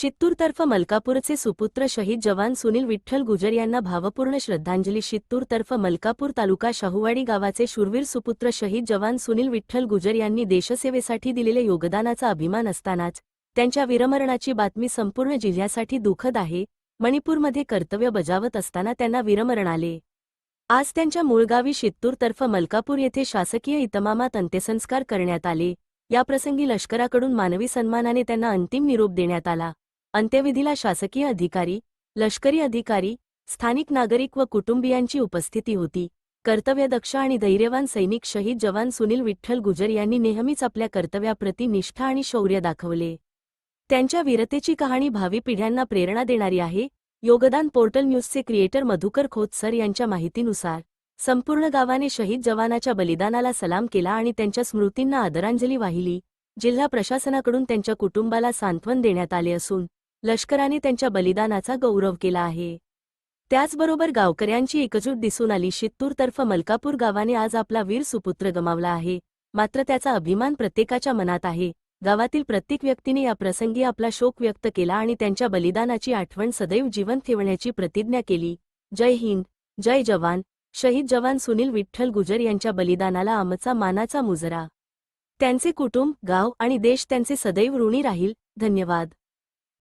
शित्तूरतर्फ मलकापूरचे सुपुत्र शहीद जवान सुनील विठ्ठल गुजर यांना भावपूर्ण श्रद्धांजली। शित्तूरतर्फ मलकापूर तालुका शाहूवाडी गावाचे शूरवीर सुपुत्र शहीद जवान सुनील विठ्ठल गुजर यांनी देशसेवेसाठी दिलेल्या योगदानाचा अभिमान असतानाच त्यांच्या वीरमरणाची बातमी संपूर्ण जिल्ह्यासाठी दुःखद आहे। मणिपूरमध्ये कर्तव्य बजावत असताना त्यांना वीरमरण आले। आज त्यांच्या मूळ गावी शित्तूरतर्फ मलकापूर येथे शासकीय इतमामात अंत्यसंस्कार करण्यात आले। याप्रसंगी लष्कराकडून मानवी सन्मानाने त्यांना अंतिम निरोप देण्यात आला। अंत्यविधीला शासकीय अधिकारी, लष्करी अधिकारी, स्थानिक नागरिक व कुटुंबियांची उपस्थिती होती। कर्तव्यदक्ष आणि धैर्यवान सैनिक शहीद जवान सुनील विठ्ठल गुजर यांनी नेहमीच आपल्या कर्तव्याप्रती निष्ठा आणि शौर्य दाखवले। त्यांच्या वीरतेची कहाणी भावी पिढ्यांना प्रेरणा देणारी आहे। योगदान पोर्टल न्यूजचे क्रिएटर मधुकर खोत सर यांच्या माहितीनुसार संपूर्ण गावाने शहीद जवानाच्या बलिदानाला सलाम केला आणि त्यांच्या स्मृतींना आदरांजली वाहिली। जिल्हा प्रशासनाकडून त्यांच्या कुटुंबाला सांत्वन देण्यात आले असून लष्कराने त्यांच्या बलिदानाचा गौरव केला आहे। त्याचबरोबर गावकऱ्यांची एकजूट दिसून आली। शित्तूरतर्फ मलकापूर गावाने आज आपला वीर सुपुत्र गमावला आहे, मात्र त्याचा अभिमान प्रत्येकाच्या मनात आहे। गावातील प्रत्येक व्यक्तीने या प्रसंगी आपला शोक व्यक्त केला आणि त्यांच्या बलिदानाची आठवण सदैव जिवंत ठेवण्याची प्रतिज्ञा केली। जय हिंद, जय जवान। शहीद जवान सुनील विठ्ठल गुजर यांच्या बलिदानाला आमचा मानाचा मुजरा। त्यांचे कुटुंब, गाव आणि देश त्यांचे सदैव ऋणी राहील। धन्यवाद।